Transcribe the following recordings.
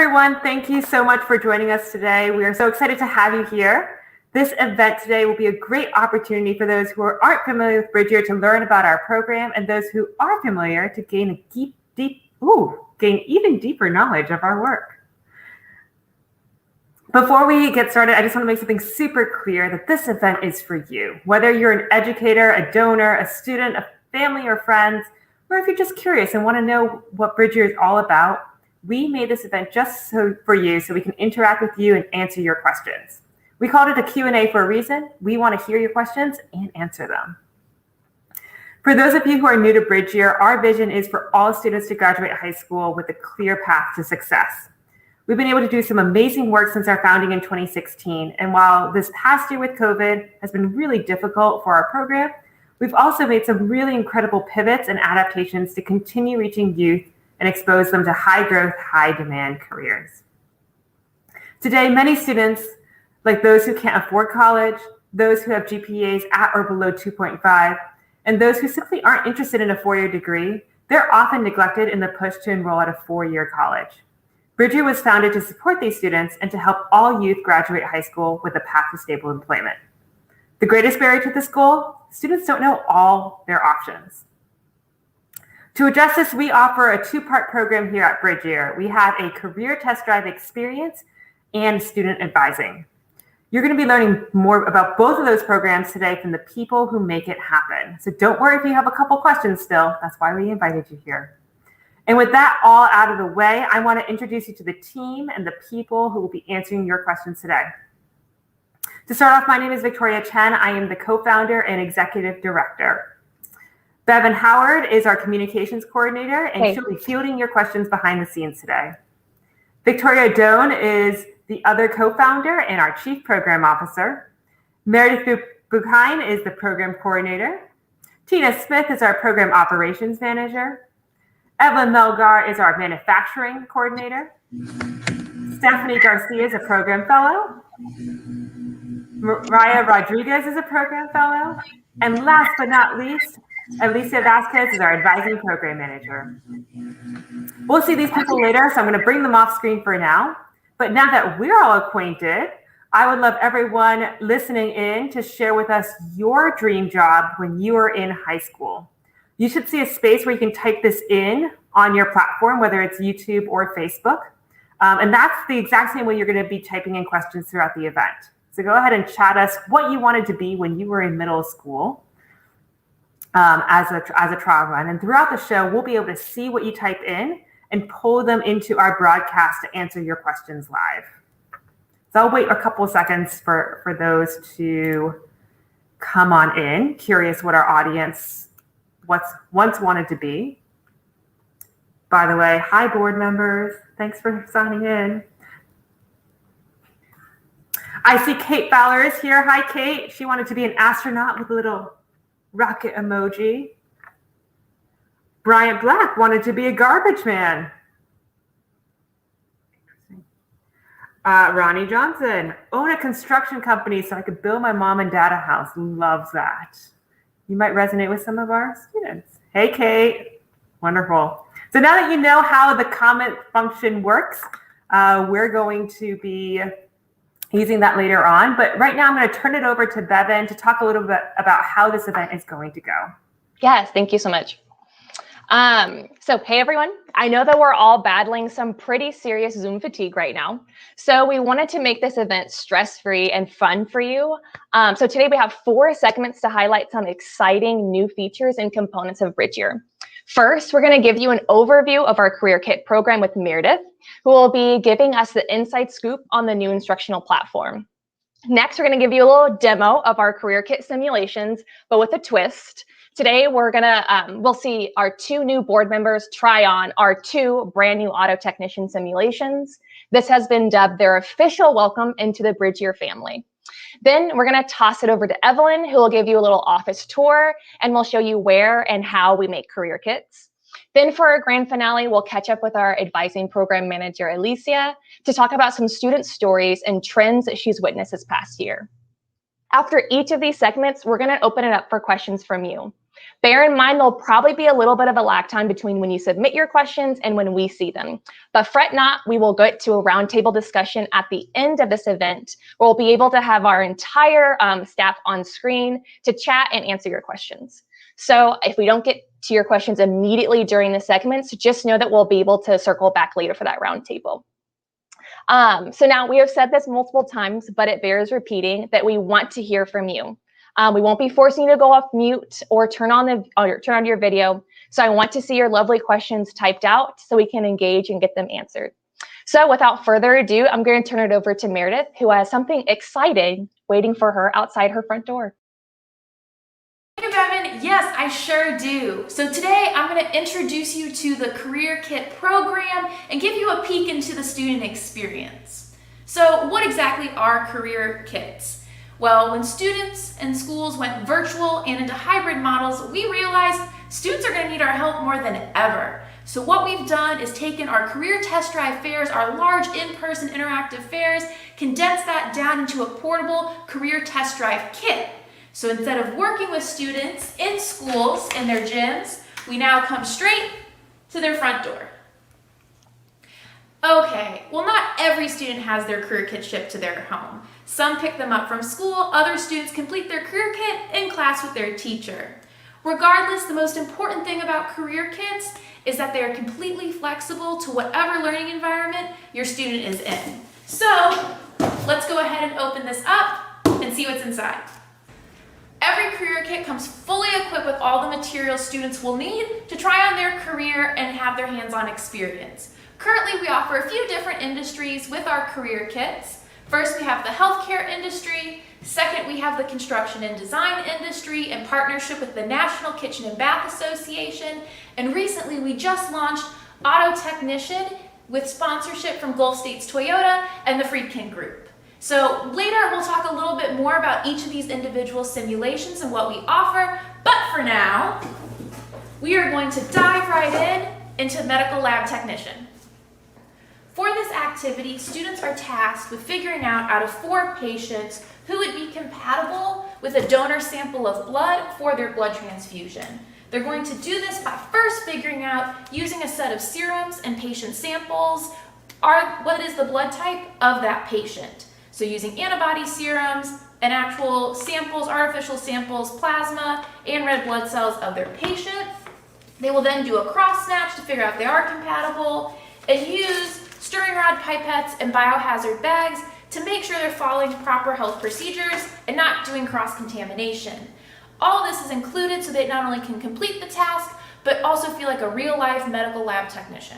everyone. Thank you so much for joining us today. We are so excited to have you here. This event today will be a great opportunity for those who aren't familiar with BridgeYear to learn about our program, and those who are familiar to gain even deeper knowledge of our work. Before we get started, I just want to make something super clear that this event is for you. Whether you're an educator, a donor, a student, a family or friends, or if you're just curious and want to know what BridgeYear is all about, we made this event just for you so we can interact with you and answer your questions. We called it a Q&A for a reason. We want to hear your questions and answer them. For those of you who are new to BridgeYear, our vision is for all students to graduate high school with a clear path to success. We've been able to do some amazing work since our founding in 2016. And while this past year with COVID has been really difficult for our program, we've also made some really incredible pivots and adaptations to continue reaching youth and expose them to high growth, high demand careers. Today, many students, like those who can't afford college, those who have GPAs at or below 2.5, and those who simply aren't interested in a four-year degree, they're often neglected in the push to enroll at a four-year college. BridgeYear was founded to support these students and to help all youth graduate high school with a path to stable employment. The greatest barrier to this goal, students don't know all their options. To address this, we offer a two-part program here at BridgeYear. We have a career test drive experience and student advising. You're going to be learning more about both of those programs today from the people who make it happen. So don't worry if you have a couple questions still. That's why we invited you here. And with that all out of the way, I want to introduce you to the team and the people who will be answering your questions today. To start off, my name is Victoria Chen. I am the co-founder and executive director. Bevan Howard is our communications coordinator, and she'll be fielding your questions behind the scenes today. Victoria Doan is the other co-founder and our chief program officer. Meredith Buchheim is the program coordinator. Tina Smith is our program operations manager. Evelyn Melgar is our manufacturing coordinator. Stephanie Garcia is a program fellow. Mariah Rodriguez is a program fellow. And last but not least, Alicia Vasquez is our advising program manager. We'll see these people later, so I'm going to bring them off screen for now. But now that we're all acquainted, I would love everyone listening in to share with us your dream job when you were in high school. You should see a space where you can type this in on your platform, whether it's YouTube or Facebook. And that's the exact same way you're going to be typing in questions throughout the event. So go ahead and chat us what you wanted to be when you were in middle school as a trial run. And throughout the show, we'll be able to see what you type in and pull them into our broadcast to answer your questions live. So I'll wait a couple of seconds for those to come on in. Curious what our audience once wanted to be. By the way, hi board members. Thanks for signing in. I see Kate Fowler is here. Hi, Kate. She wanted to be an astronaut with a little rocket emoji. Bryant Black wanted to be a garbage man. Ronnie Johnson, own a construction company so I could build my mom and dad a house. Loves that. You might resonate with some of our students. Hey, Kate. Wonderful. So now that you know how the comment function works, we're going to be using that later on. But right now I'm going to turn it over to Bevan to talk a little bit about how this event is going to go. Yes, thank you so much. So hey everyone, I know that we're all battling some pretty serious Zoom fatigue right now. So we wanted to make this event stress-free and fun for you. So today we have 4 segments to highlight some exciting new features and components of BridgeYear. First, we're going to give you an overview of our Career Kit program with Meredith, who will be giving us the inside scoop on the new instructional platform. Next, we're going to give you a little demo of our Career Kit simulations, but with a twist. Today, we'll see our 2 new board members try on our 2 brand new auto technician simulations. This has been dubbed their official welcome into the BridgeYear family. Then we're going to toss it over to Evelyn, who will give you a little office tour, and we'll show you where and how we make career kits. Then for our grand finale, we'll catch up with our advising program manager, Alicia, to talk about some student stories and trends that she's witnessed this past year. After each of these segments, we're going to open it up for questions from you. Bear in mind, there'll probably be a little bit of a lag time between when you submit your questions and when we see them. But fret not, we will get to a roundtable discussion at the end of this event, where we'll be able to have our entire staff on screen to chat and answer your questions. So if we don't get to your questions immediately during the segments, just know that we'll be able to circle back later for that roundtable. So now we have said this multiple times, but it bears repeating that we want to hear from you. We won't be forcing you to go off mute or turn on your video. So I want to see your lovely questions typed out so we can engage and get them answered. So without further ado, I'm going to turn it over to Meredith, who has something exciting waiting for her outside her front door. Thank you, Bevan. Yes, I sure do. So today I'm going to introduce you to the Career Kit program and give you a peek into the student experience. So what exactly are career kits? Well, when students and schools went virtual and into hybrid models, we realized students are going to need our help more than ever. So what we've done is taken our career test drive fairs, our large in-person interactive fairs, condensed that down into a portable career test drive kit. So instead of working with students in schools in their gyms, we now come straight to their front door. Okay, well, not every student has their career kit shipped to their home. Some pick them up from school, other students complete their career kit in class with their teacher. Regardless, the most important thing about career kits is that they are completely flexible to whatever learning environment your student is in. So let's go ahead and open this up and see what's inside. Every career kit comes fully equipped with all the materials students will need to try on their career and have their hands-on experience. Currently, we offer a few different industries with our career kits. First, we have the healthcare industry. Second, we have the construction and design industry in partnership with the National Kitchen and Bath Association. And recently, we just launched Auto Technician with sponsorship from Gulf States Toyota and the Friedkin Group. So later, we'll talk a little bit more about each of these individual simulations and what we offer. But for now, we are going to dive right into medical lab technician. For this activity, students are tasked with figuring out of 4 patients who would be compatible with a donor sample of blood for their blood transfusion. They're going to do this by first figuring out, using a set of serums and patient samples, what is the blood type of that patient. So using antibody serums and actual samples, artificial samples, plasma, and red blood cells of their patient. They will then do a cross match to figure out if they are compatible and use stirring rod pipettes and biohazard bags to make sure they're following proper health procedures and not doing cross-contamination. All this is included so they not only can complete the task, but also feel like a real-life medical lab technician.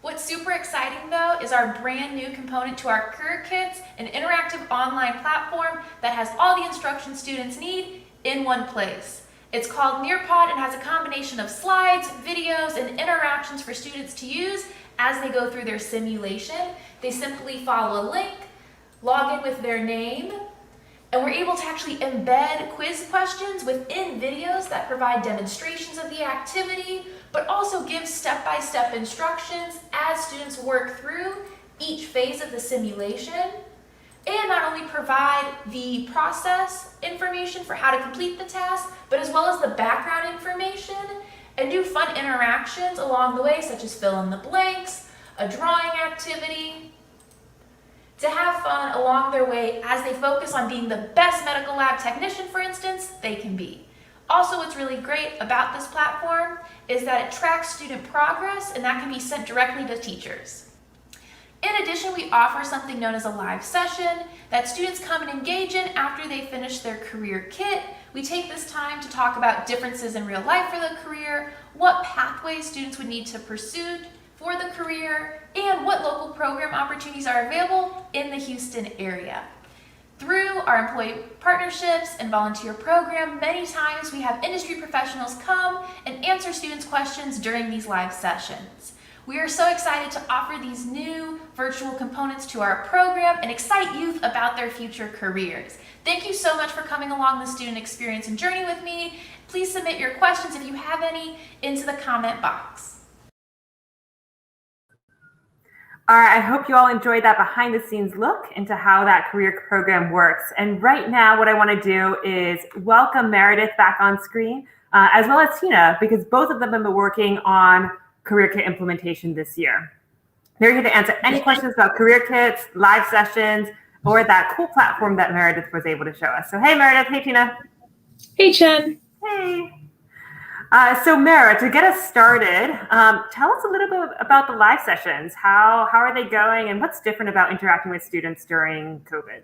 What's super exciting though is our brand new component to our career kits, an interactive online platform that has all the instruction students need in one place. It's called Nearpod and has a combination of slides, videos, and interactions for students to use as they go through their simulation. They simply follow a link, log in with their name, and we're able to actually embed quiz questions within videos that provide demonstrations of the activity, but also give step-by-step instructions as students work through each phase of the simulation, and not only provide the process information for how to complete the task, but as well as the background information, and do fun interactions along the way, such as fill in the blanks, a drawing activity, to have fun along their way as they focus on being the best medical lab technician, for instance, they can be. Also, what's really great about this platform is that it tracks student progress, and that can be sent directly to teachers. In addition, we offer something known as a live session that students come and engage in after they finish their career kit. We take this time to talk about differences in real life for the career, what pathways students would need to pursue for the career, and what local program opportunities are available in the Houston area. Through our employee partnerships and volunteer program, many times we have industry professionals come and answer students' questions during these live sessions. We are so excited to offer these new virtual components to our program and excite youth about their future careers. Thank you so much for coming along the student experience and journey with me. Please submit your questions, if you have any, into the comment box. All right, I hope you all enjoyed that behind the scenes look into how that career program works. And right now, what I want to do is welcome Meredith back on screen. as well as Tina, because both of them have been working on Career Kit implementation this year. They're here to answer any questions about Career Kits, live sessions, or that cool platform that Meredith was able to show us. So hey, Meredith. Hey, Tina. Hey, Chen. Hey. So Meredith, to get us started, tell us a little bit about the live sessions. How are they going, and what's different about interacting with students during COVID?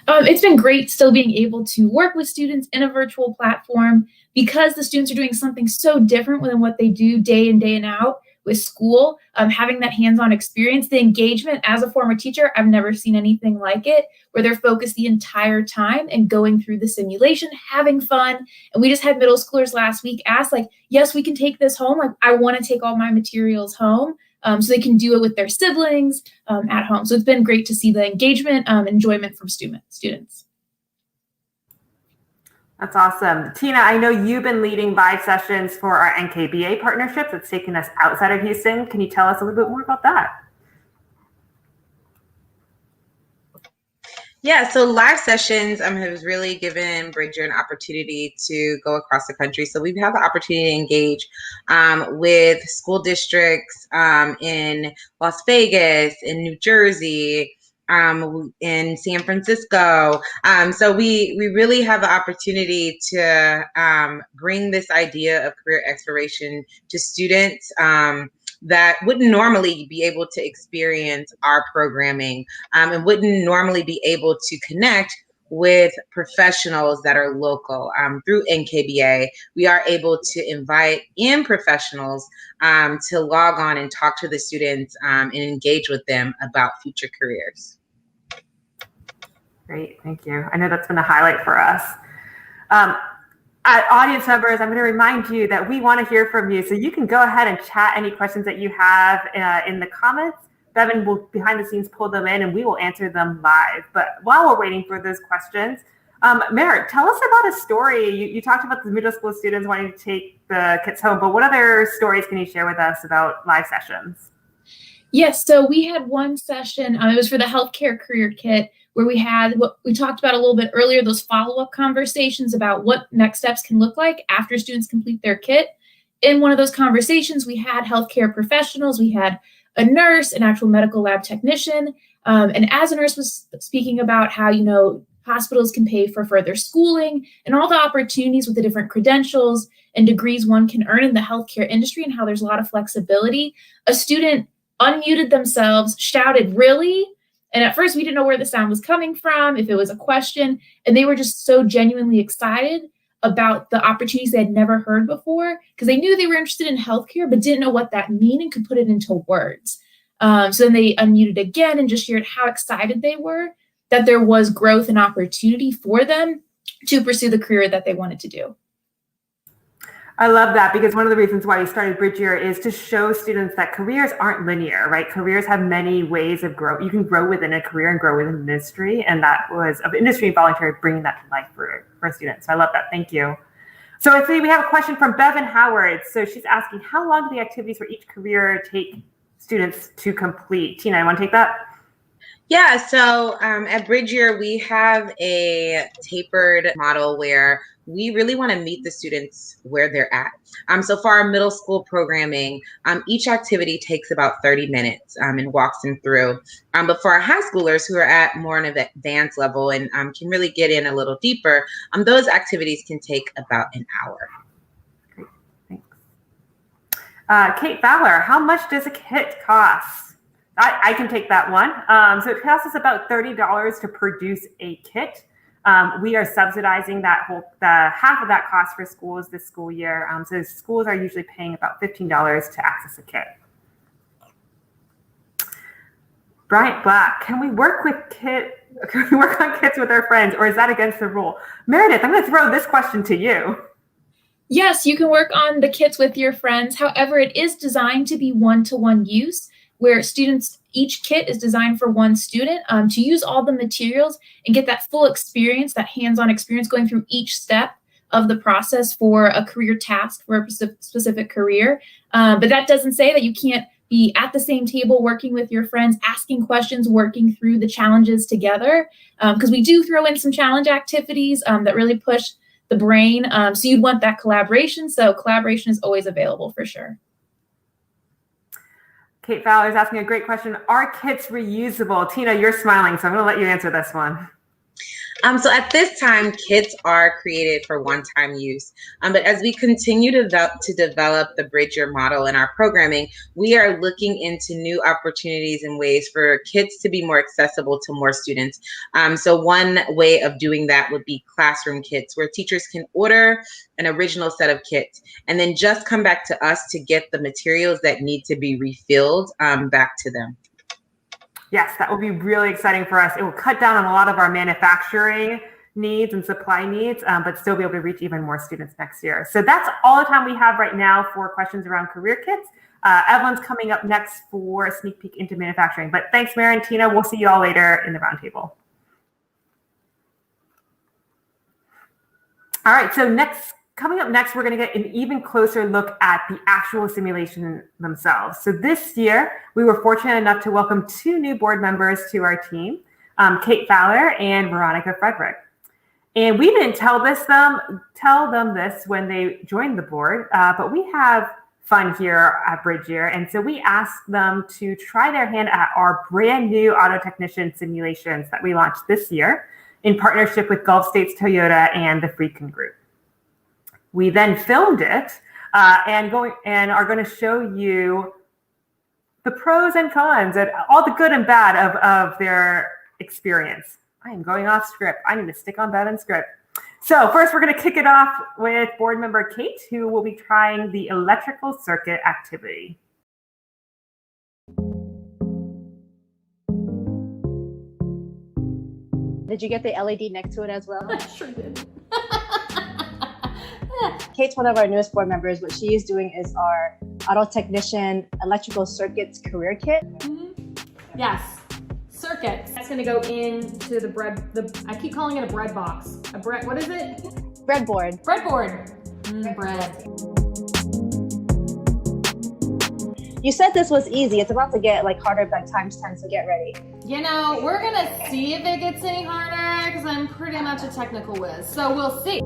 It's been great still being able to work with students in a virtual platform because the students are doing something so different than what they do day in out with school. Having that hands-on experience, the engagement as a former teacher, I've never seen anything like it, where they're focused the entire time and going through the simulation, having fun. And we just had middle schoolers last week ask, like, yes, we can take this home. Like, I want to take all my materials home. So they can do it with their siblings at home. So it's been great to see the engagement, enjoyment from students. That's awesome. Tina, I know you've been leading live sessions for our NKBA partnership that's taking us outside of Houston. Can you tell us a little bit more about that? Yeah, so live sessions has really given BridgeYear an opportunity to go across the country. So we've had the opportunity to engage with school districts in Las Vegas, in New Jersey, in San Francisco. So we really have the opportunity to bring this idea of career exploration to students that wouldn't normally be able to experience our programming and wouldn't normally be able to connect with professionals that are local. Through NKBA, we are able to invite in professionals to log on and talk to the students and engage with them about future careers. Great, thank you. I know that's been a highlight for us. Audience members, I'm going to remind you that we want to hear from you. So you can go ahead and chat any questions that you have in the comments. Bevan will behind the scenes pull them in and we will answer them live. But while we're waiting for those questions, Merritt, tell us about a story. You talked about the middle school students wanting to take the kits home, but what other stories can you share with us about live sessions? Yes, so we had one session, it was for the healthcare career kit, where we had what we talked about a little bit earlier, those follow-up conversations about what next steps can look like after students complete their kit. In one of those conversations, we had healthcare professionals, we had a nurse, an actual medical lab technician, and as a nurse was speaking about how, hospitals can pay for further schooling and all the opportunities with the different credentials and degrees one can earn in the healthcare industry and how there's a lot of flexibility. A student unmuted themselves, shouted, "Really?" And at first we didn't know where the sound was coming from, if it was a question, and they were just so genuinely excited about the opportunities they had never heard before because they knew they were interested in healthcare, but didn't know what that meant and could put it into words. So then they unmuted again and just shared how excited they were that there was growth and opportunity for them to pursue the career that they wanted to do. I love that because one of the reasons why we started BridgeYear is to show students that careers aren't linear, right? Careers have many ways of growth. You can grow within a career and grow within an industry. And that was of industry and voluntary bringing that to life for students. So I love that. Thank you. So I see we have a question from Bevan Howard. So she's asking, how long do the activities for each career take students to complete? Tina, you want to take that? Yeah, so at BridgeYear, we have a tapered model where we really want to meet the students where they're at. So for our middle school programming, each activity takes about 30 minutes and walks them through. But for our high schoolers who are at more an advanced level and can really get in a little deeper, those activities can take about an hour. Great, thanks. Kate Fowler, how much does a kit cost? I can take that one. So it costs us about $30 to produce a kit. We are subsidizing the half of that cost for schools this school year. So schools are usually paying about $15 to access a kit. Bryant Black, can we work on kits with our friends, or is that against the rule? Meredith, I'm going to throw this question to you. Yes, you can work on the kits with your friends. However, it is designed to be one-to-one use, where each kit is designed for one student to use all the materials and get that full experience, that hands-on experience going through each step of the process for a career task for a specific career. But that doesn't say that you can't be at the same table working with your friends, asking questions, working through the challenges together. Because we do throw in some challenge activities that really push the brain. So you'd want that collaboration. So collaboration is always available for sure. Kate Fowler is asking a great question. Are kits reusable? Tina, you're smiling, so I'm going to let you answer this one. So at this time, kits are created for one-time use. But as we continue to develop the BridgeYear model in our programming, we are looking into new opportunities and ways for kits to be more accessible to more students. So one way of doing that would be classroom kits, where teachers can order an original set of kits and then just come back to us to get the materials that need to be refilled back to them. Yes, that will be really exciting for us. It will cut down on a lot of our manufacturing needs and supply needs, but still be able to reach even more students next year. So that's all the time we have right now for questions around career kits. Evelyn's coming up next for a sneak peek into manufacturing. But thanks, Mary and Tina. We'll see you all later in the roundtable. All right, so coming up next, we're going to get an even closer look at the actual simulation themselves. So this year, we were fortunate enough to welcome 2 new board members to our team, Kate Fowler and Veronica Frederick. And we didn't tell them this when they joined the board, but we have fun here at BridgeYear. And so we asked them to try their hand at our brand new auto technician simulations that we launched this year in partnership with Gulf States Toyota and the Friedkin Group. We then filmed it and are going to show you the pros and cons and all the good and bad of their experience. I am going off script. I need to stick on that in script. So first, we're going to kick it off with board member Kate, who will be trying the electrical circuit activity. Did you get the LED next to it as well? I sure did. Kate's one of our newest board members. What she is doing is our auto technician electrical circuits career kit. Mm-hmm. Yes, circuits. That's going to go into the bread. I keep calling it a bread box. A bread. What is it? Breadboard. Breadboard. Bread. You said this was easy. It's about to get like harder by times 10, so get ready. You know, we're going to see if it gets any harder because I'm pretty much a technical whiz. So we'll see.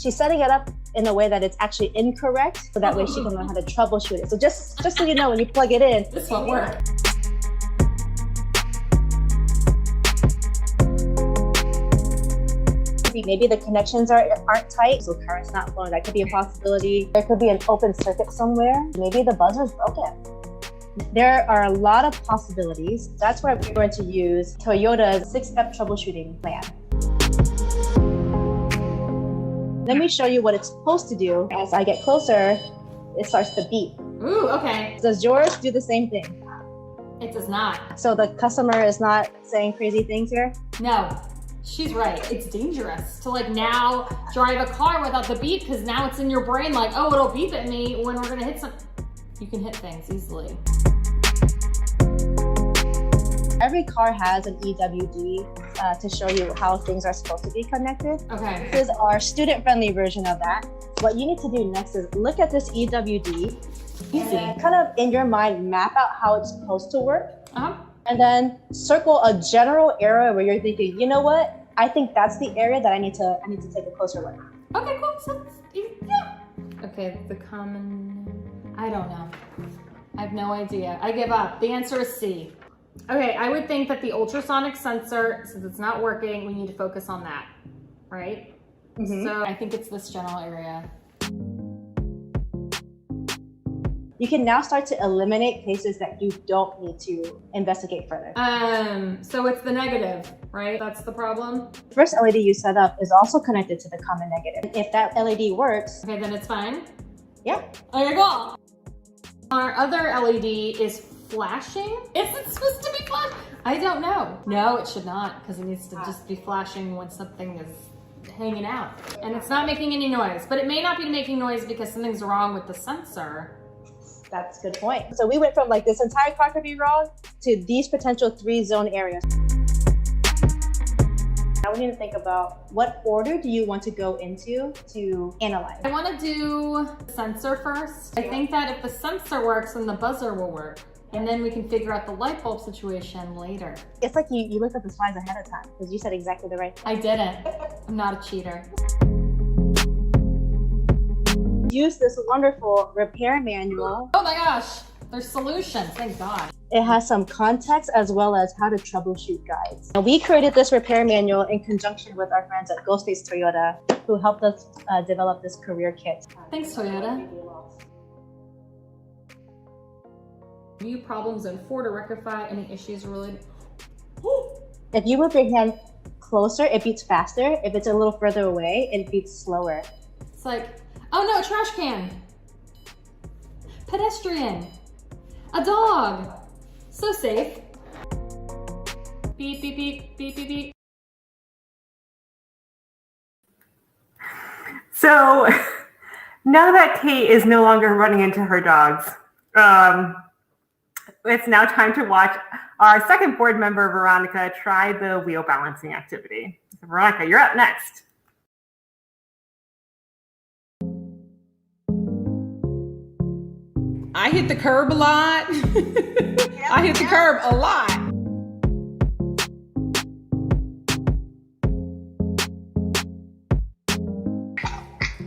She's setting it up in a way that it's actually incorrect, so that way she can learn how to troubleshoot it. So just so you know, when you plug it in, this won't work. Maybe the connections aren't tight, so current's not flowing. That could be a possibility. There could be an open circuit somewhere. Maybe the buzzer's broken. There are a lot of possibilities. That's why we're going to use Toyota's 6-step troubleshooting plan. Let me show you what it's supposed to do. As I get closer, it starts to beep. Ooh, okay. Does yours do the same thing? It does not. So the customer is not saying crazy things here? No, she's right. It's dangerous to like now drive a car without the beep because now it's in your brain like, oh, it'll beep at me when we're gonna hit some. You can hit things easily. Every car has an EWD to show you how things are supposed to be connected. Okay. This is our student-friendly version of that. What you need to do next is look at this EWD. Easy. Kind of in your mind, map out how it's supposed to work. And then circle a general area where you're thinking, you know what? I think that's the area that I need to take a closer look. Okay, cool. So, yeah. Okay, the common, I don't know. I have no idea. I give up. The answer is C. Okay, I would think that the ultrasonic sensor, since it's not working, we need to focus on that, right? Mm-hmm. So I think it's this general area. You can now start to eliminate cases that you don't need to investigate further. So it's the negative, right? That's the problem. The first LED you set up is also connected to the common negative. If that LED works, okay, then it's fine. Yeah. Okay, cool. Our other LED is flashing? Is it supposed to be flashing? I don't know. No, it should not, because it needs to just be flashing when something is hanging out. And it's not making any noise, but it may not be making noise because something's wrong with the sensor. That's a good point. So we went from like this entire car could be wrong to these potential 3-zone areas. Now we need to think about what order do you want to go into to analyze? I want to do the sensor first. I think that if the sensor works, then the buzzer will work. And then we can figure out the light bulb situation later. It's like you looked at the slides ahead of time because you said exactly the right thing. I didn't. I'm not a cheater. Use this wonderful repair manual. Oh my gosh, there's solutions, thank God. It has some context as well as how to troubleshoot guides. And we created this repair manual in conjunction with our friends at Gulf States Toyota, who helped us develop this career kit. Thanks, Toyota. View problems in 4 to rectify any issues related. If you move your hand closer, it beats faster. If it's a little further away, it beats slower. It's like, oh no, a trash can. Pedestrian. A dog. So safe. Beep, beep, beep, beep, beep, beep. So now that Kate is no longer running into her dogs, it's now time to watch our second board member, Veronica, try the wheel balancing activity. So Veronica, you're up next. I hit the curb a lot. I hit the curb a lot.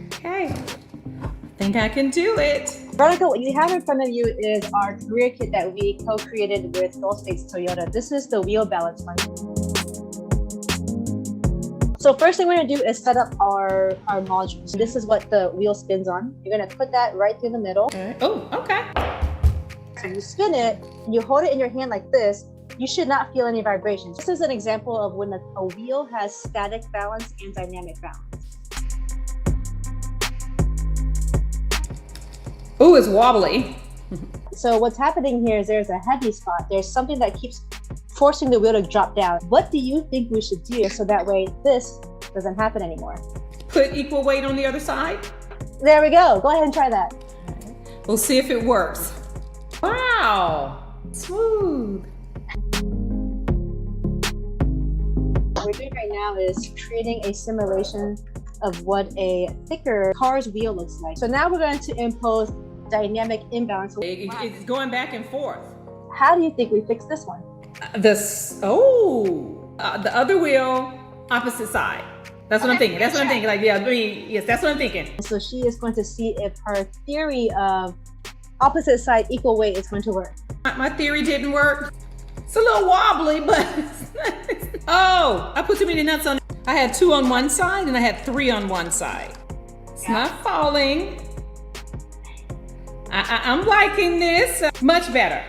Okay, I think I can do it. Veronica, what you have in front of you is our career kit that we co-created with Gulf States Toyota. This is the wheel balance one. So first thing we're gonna do is set up our modules. This is what the wheel spins on. You're gonna put that right through the middle. Oh, okay. So you spin it, and you hold it in your hand like this. You should not feel any vibrations. This is an example of when a wheel has static balance and dynamic balance. Oh, it's wobbly. So what's happening here is there's a heavy spot. There's something that keeps forcing the wheel to drop down. What do you think we should do so that way this doesn't happen anymore? Put equal weight on the other side. There we go. Go ahead and try that. We'll see if it works. Wow, smooth. What we're doing right now is creating a simulation of what a thicker car's wheel looks like. So now we're going to impose dynamic imbalance. It's going back and forth. How do you think we fix this one? The other wheel, opposite side. That's what I'm thinking. That's what I'm thinking. Like, yeah, I mean, yes, that's what I'm thinking. So she is going to see if her theory of opposite side equal weight is going to work. My theory didn't work. It's a little wobbly, but oh, I put too many nuts on. I had 2 on one side and I had 3 on one side. It's not falling. I'm liking this much better.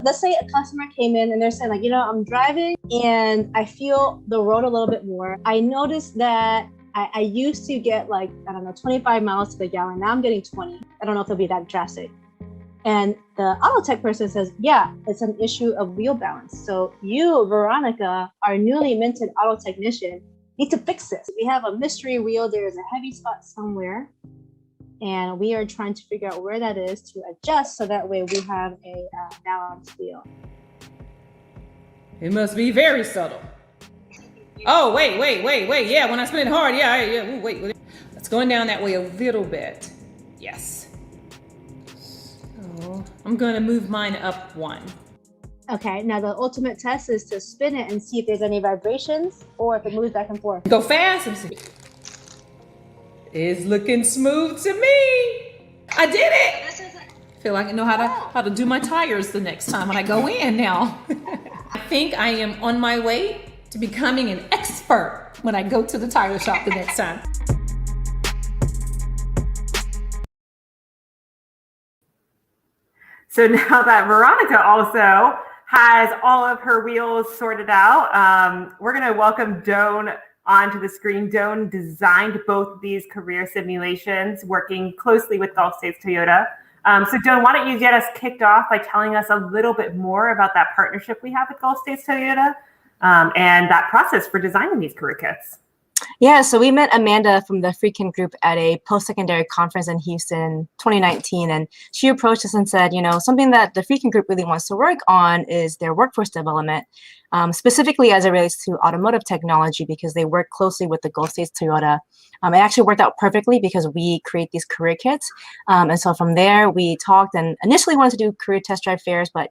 Let's say a customer came in and they're saying like, I'm driving and I feel the road a little bit more. I noticed that I used to get 25 miles to the gallon. Now I'm getting 20. I don't know if it'll be that drastic. And the auto tech person says, yeah, it's an issue of wheel balance. So you, Veronica, our newly minted auto technician, need to fix this. We have a mystery wheel. There's a heavy spot somewhere. And we are trying to figure out where that is to adjust so that way we have a balanced wheel. It must be very subtle. Oh, wait. Yeah, when I spin it hard, yeah. Wait. It's going down that way a little bit. Yes. So I'm going to move mine up 1. Okay, now the ultimate test is to spin it and see if there's any vibrations or if it moves back and forth. Go fast. It's looking smooth to me. I did it. I feel like I know how to do my tires the next time when I go in now. I think I am on my way to becoming an expert when I go to the tire shop the next time. So now that Veronica also has all of her wheels sorted out, we're going to welcome Doan onto the screen. Doan designed both of these career simulations, working closely with Gulf States Toyota. So Doan, why don't you get us kicked off by telling us a little bit more about that partnership we have with Gulf States Toyota and that process for designing these career kits? Yeah, so we met Amanda from the Freakin group at a post-secondary conference in Houston 2019, and she approached us and said, something that the Freakin group really wants to work on is their workforce development, specifically as it relates to automotive technology, because they work closely with the Gulf States Toyota. It actually worked out perfectly because we create these career kits. And so from there, we talked and initially wanted to do career test drive fairs, but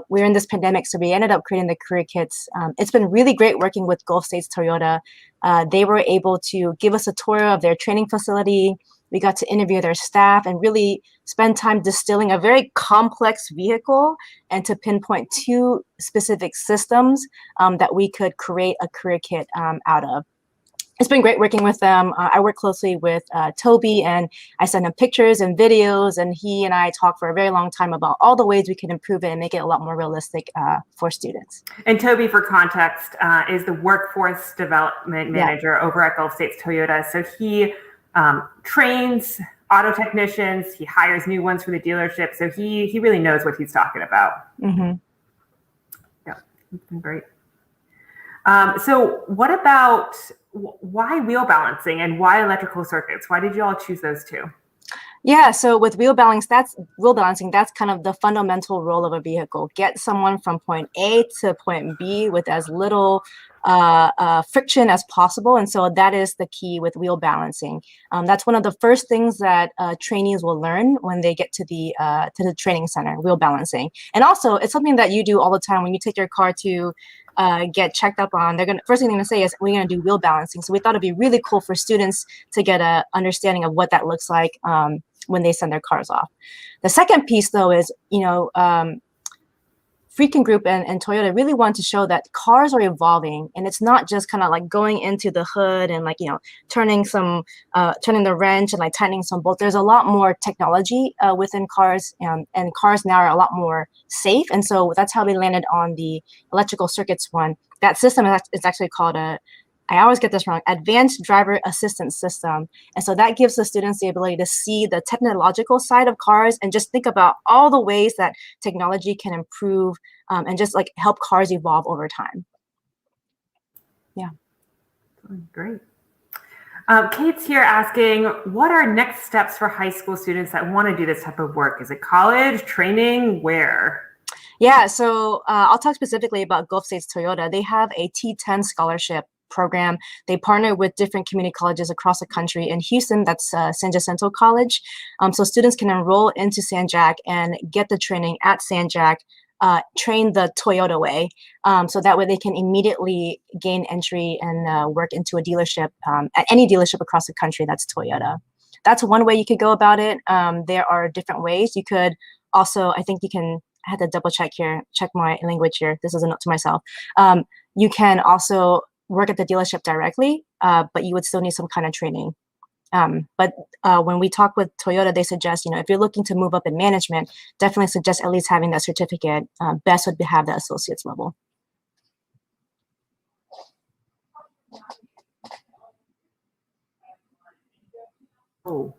we're in this pandemic, so we ended up creating the career kits. It's been really great working with Gulf States Toyota. They were able to give us a tour of their training facility. We got to interview their staff and really spend time distilling a very complex vehicle and to pinpoint 2 specific systems that we could create a career kit out of. It's been great working with them. I work closely with Toby, and I send him pictures and videos, and he and I talk for a very long time about all the ways we can improve it and make it a lot more realistic for students. And Toby, for context, is the workforce development manager over at Gulf States Toyota. So he trains auto technicians, he hires new ones for the dealership. So he really knows what he's talking about. Mm-hmm. Yeah, it's been great. So what about why wheel balancing and why electrical circuits? Why did you all choose those 2? Yeah, so with wheel balancing, that's kind of the fundamental role of a vehicle. Get someone from point A to point B with as little friction as possible. And so that is the key with wheel balancing. That's one of the first things that trainees will learn when they get to the training center, wheel balancing. And also, it's something that you do all the time when you take your car to get checked up on. First thing they're gonna say is, we're gonna do wheel balancing. So we thought it'd be really cool for students to get a understanding of what that looks like when they send their cars off. The second piece, though, is Freakin Group and Toyota really want to show that cars are evolving, and it's not just kind of like going into the hood and turning the wrench and tightening some bolts. There's a lot more technology within cars, and cars now are a lot more safe. And so that's how we landed on the electrical circuits one. That system is actually called I always get this wrong, Advanced Driver Assistance System. And so that gives the students the ability to see the technological side of cars and just think about all the ways that technology can improve and just help cars evolve over time. Yeah. Great. Kate's here asking, what are next steps for high school students that want to do this type of work? Is it college, training, where? Yeah, so I'll talk specifically about Gulf States Toyota. They have a T10 scholarship program. They partner with different community colleges across the country. In Houston, that's San Jacinto College. So students can enroll into San Jac and get the training at San Jac, train the Toyota way. So that way they can immediately gain entry and work into a dealership at any dealership across the country that's Toyota. That's one way you could go about it. There are different ways. You could also, I think you can, I had to double check my language here. This is a note to myself. You can also work at the dealership directly, but you would still need some kind of training. But when we talk with Toyota, they suggest, if you're looking to move up in management, definitely suggest at least having that certificate. Best would have the associate's level. Oh,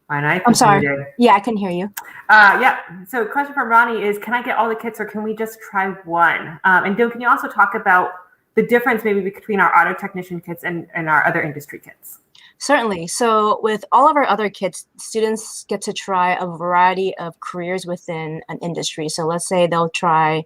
and I'm sorry. Yeah, I couldn't hear you. Yeah. So question from Ronnie is, can I get all the kits or can we just try one? And Dylan, can you also talk about the difference maybe between our auto technician kits and our other industry kits? Certainly. So with all of our other kits, students get to try a variety of careers within an industry. So let's say they'll try,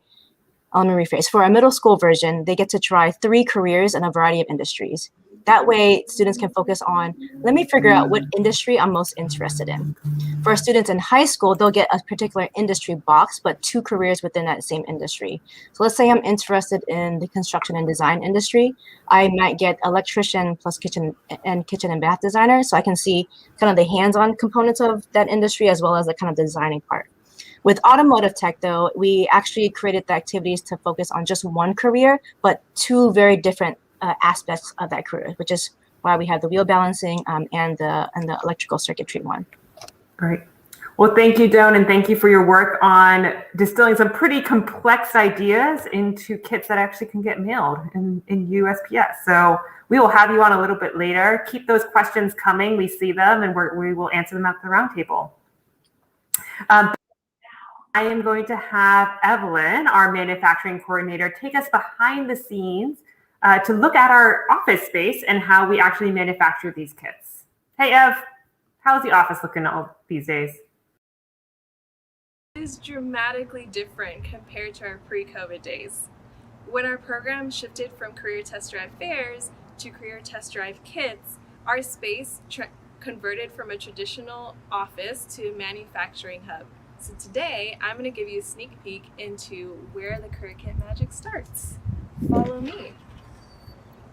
let me rephrase, for our middle school version, they get to try 3 careers in a variety of industries. That way, students can focus on, let me figure out what industry I'm most interested in. For students in high school, they'll get a particular industry box, but 2 careers within that same industry. So let's say I'm interested in the construction and design industry. I might get electrician plus kitchen and bath designer, so I can see kind of the hands-on components of that industry as well as the kind of designing part. With automotive tech, though, we actually created the activities to focus on just one career, but 2 very different aspects of that career, which is why we have the wheel balancing and the electrical circuitry one. Great. Well, thank you, Doan, and thank you for your work on distilling some pretty complex ideas into kits that actually can get mailed in USPS. So we will have you on a little bit later. Keep those questions coming. We see them, and we will answer them at the roundtable. I am going to have Evelyn, our manufacturing coordinator, take us behind the scenes to look at our office space and how we actually manufacture these kits. Hey, Ev, how's the office looking all these days? It is dramatically different compared to our pre-COVID days. When our program shifted from career test drive fairs to career test drive kits, our space converted from a traditional office to a manufacturing hub. So today, I'm going to give you a sneak peek into where the Career Kit magic starts. Follow me.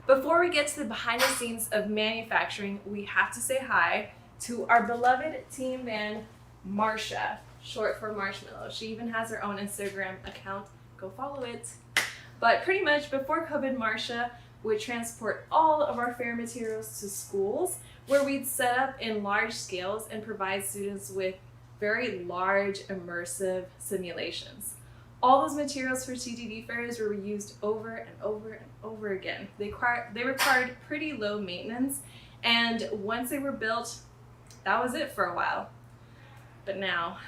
Before we get to the behind the scenes of manufacturing, we have to say hi to our beloved team man, Marsha, short for Marshmallow. She even has her own Instagram account. Go follow it. But pretty much before COVID, Marsha would transport all of our fair materials to schools where we'd set up in large scales and provide students with very large immersive simulations. All those materials for CTD fairs were reused over and over and over again. They required pretty low maintenance, and once they were built, that was it for a while. But now,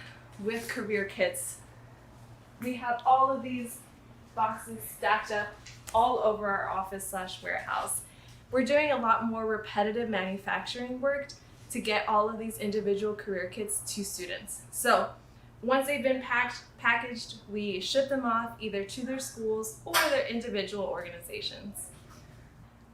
with career kits, we have all of these boxes stacked up all over our office/warehouse. We're doing a lot more repetitive manufacturing work to get all of these individual career kits to students. So once they've been packaged, we ship them off either to their schools or their individual organizations.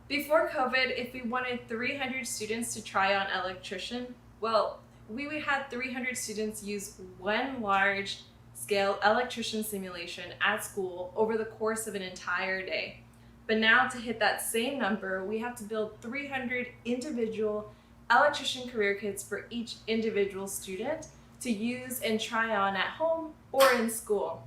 Before COVID, if we wanted 300 students to try on electrician, well, we would have 300 students use one large scale electrician simulation at school over the course of an entire day. But now to hit that same number, we have to build 300 individual electrician career kits for each individual student to use and try on at home or in school.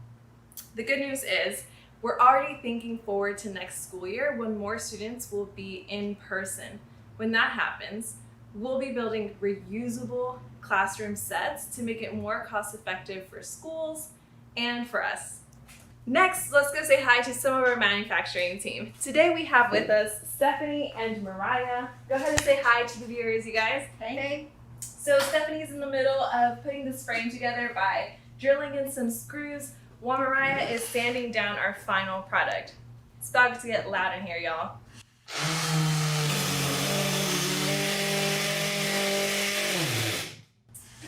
The good news is we're already thinking forward to next school year when more students will be in person. When that happens, we'll be building reusable classroom sets to make it more cost effective for schools and for us. Next, let's go say hi to some of our manufacturing team. Today we have with us Stephanie and Mariah. Go ahead and say hi to the viewers, you guys. Hey. So Stephanie's in the middle of putting this frame together by drilling in some screws, while Mariah is sanding down our final product. It's about to get loud in here, y'all.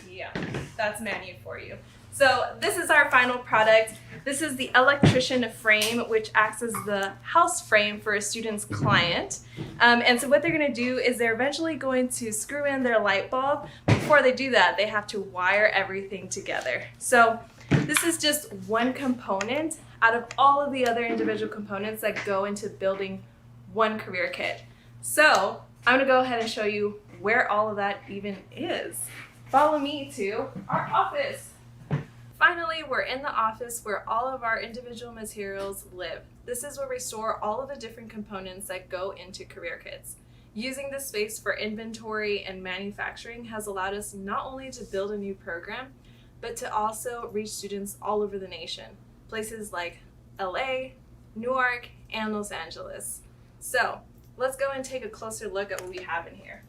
Yeah, that's Manu for you. So this is our final product. This is the electrician frame, which acts as the house frame for a student's client. And so what they're going to do is they're eventually going to screw in their light bulb. Before they do that, they have to wire everything together. So this is just one component out of all of the other individual components that go into building one career kit. So I'm going to go ahead and show you where all of that even is. Follow me to our office. Finally, we're in the office where all of our individual materials live. This is where we store all of the different components that go into career kits. Using this space for inventory and manufacturing has allowed us not only to build a new program, but to also reach students all over the nation. Places like LA, Newark, and Los Angeles. So let's go and take a closer look at what we have in here.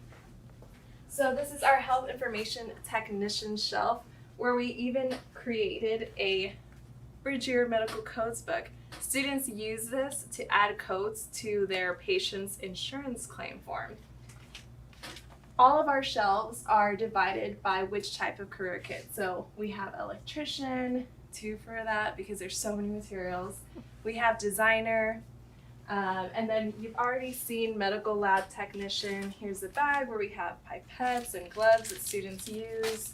So this is our health information technician shelf, where we even created a BridgeYear medical codes book. Students use this to add codes to their patient's insurance claim form. All of our shelves are divided by which type of career kit. So we have electrician, 2 for that because there's so many materials. We have designer, and then you've already seen medical lab technician. Here's the bag where we have pipettes and gloves that students use.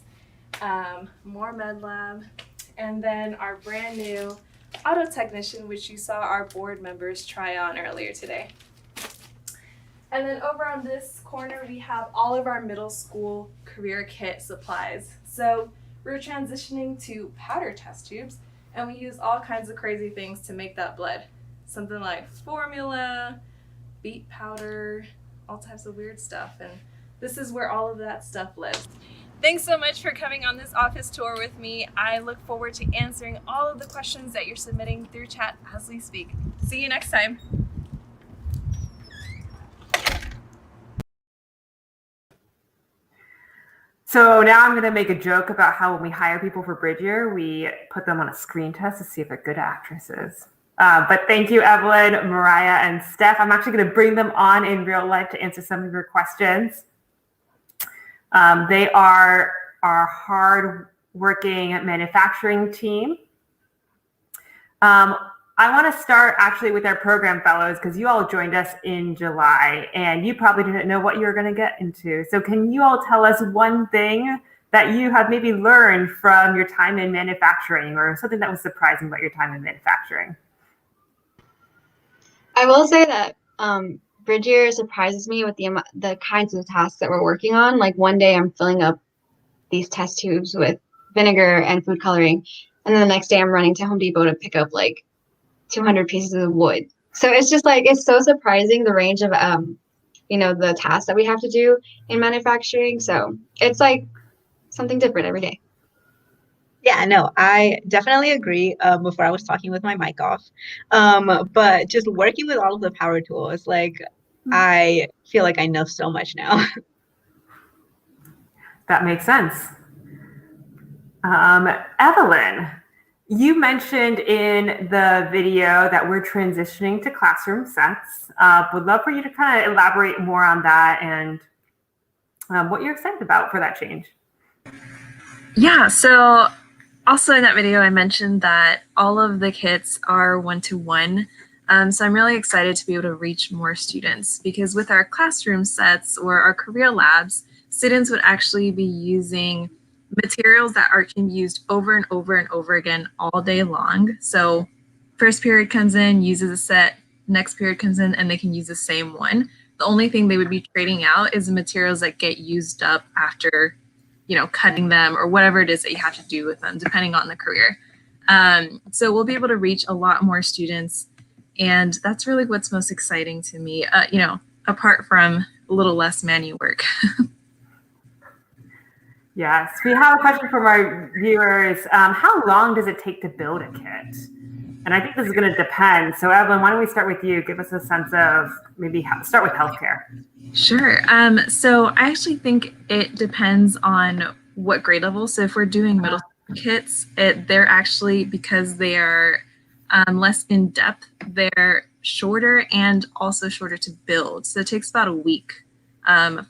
More med lab, and then our brand new auto technician, which you saw our board members try on earlier today. And then over on this corner, we have all of our middle school career kit supplies. So we're transitioning to powder test tubes, and we use all kinds of crazy things to make that blood. Something like formula, beet powder, all types of weird stuff. And this is where all of that stuff lives. Thanks so much for coming on this office tour with me. I look forward to answering all of the questions that you're submitting through chat as we speak. See you next time. So now I'm going to make a joke about how when we hire people for BridgeYear, we put them on a screen test to see if they're good actresses. But thank you, Evelyn, Mariah, and Steph. I'm actually going to bring them on in real life to answer some of your questions. They are our hard-working manufacturing team. I want to start actually with our program fellows because you all joined us in July and you probably didn't know what you were going to get into. So can you all tell us one thing that you have maybe learned from your time in manufacturing or something that was surprising about your time in manufacturing? I will say that BridgeYear surprises me with the kinds of tasks that we're working on. Like one day I'm filling up these test tubes with vinegar and food coloring, and then the next day I'm running to Home Depot to pick up like 200 pieces of wood. So it's just like, it's so surprising the range of, the tasks that we have to do in manufacturing. So it's like something different every day. Yeah, no, I definitely agree. Before I was talking with my mic off. But just working with all of the power tools, like I feel like I know so much now. That makes sense. Evelyn, you mentioned in the video that we're transitioning to classroom sets. Would love for you to kind of elaborate more on that and what you're excited about for that change. Yeah, so also in that video, I mentioned that all of the kits are one-to-one. So I'm really excited to be able to reach more students because with our classroom sets or our career labs, students would actually be using materials that can be used over and over and over again all day long. So first period comes in, uses a set, next period comes in, and they can use the same one. The only thing they would be trading out is the materials that get used up after, cutting them or whatever it is that you have to do with them, depending on the career. So we'll be able to reach a lot more students. And that's really what's most exciting to me, apart from a little less manual work. Yes, we have a question from our viewers. How long does it take to build a kit? And I think this is going to depend. So Evelyn, why don't we start with you? Give us a sense of maybe start with healthcare. Sure. So I actually think it depends on what grade level. So if we're doing middle school kits, they're actually, because they are less in depth, they're shorter and also shorter to build. So it takes about a week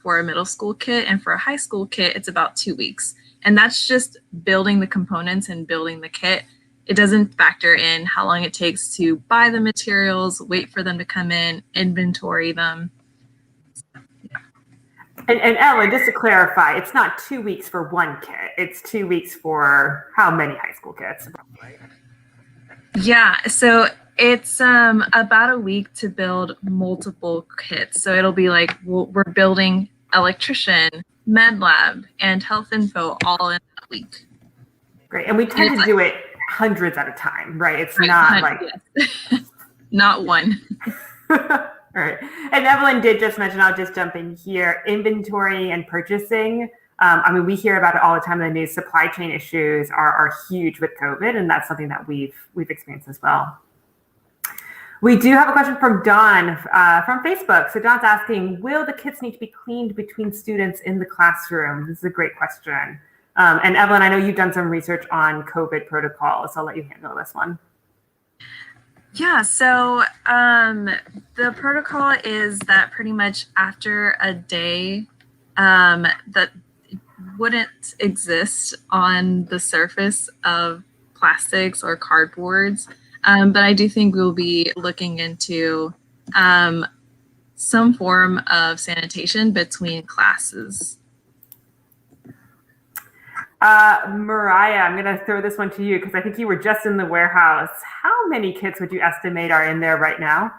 for a middle school kit, and for a high school kit, it's about 2 weeks. And that's just building the components and building the kit. It doesn't factor in how long it takes to buy the materials, wait for them to come in, inventory them. And Ellen, just to clarify, it's not 2 weeks for one kit. It's 2 weeks for how many high school kits? Yeah, so it's about a week to build multiple kits. So it'll be like we're building electrician, med lab, and health info all in a week. Great, and we tend to do it hundreds at a time, right? It's not like not one. All right. And Evelyn did just mention, I'll just jump in here, inventory and purchasing. We hear about it all the time in the news. Supply chain issues are huge with COVID, and that's something that we've experienced as well. We do have a question from Dawn from Facebook. So Dawn's asking, will the kits need to be cleaned between students in the classroom? This is a great question. And Evelyn, I know you've done some research on COVID protocols, so I'll let you handle this one. Yeah, so the protocol is that pretty much after a day that wouldn't exist on the surface of plastics or cardboards. But I do think we'll be looking into some form of sanitation between classes. Mariah, I'm going to throw this one to you because I think you were just in the warehouse. How many kits would you estimate are in there right now?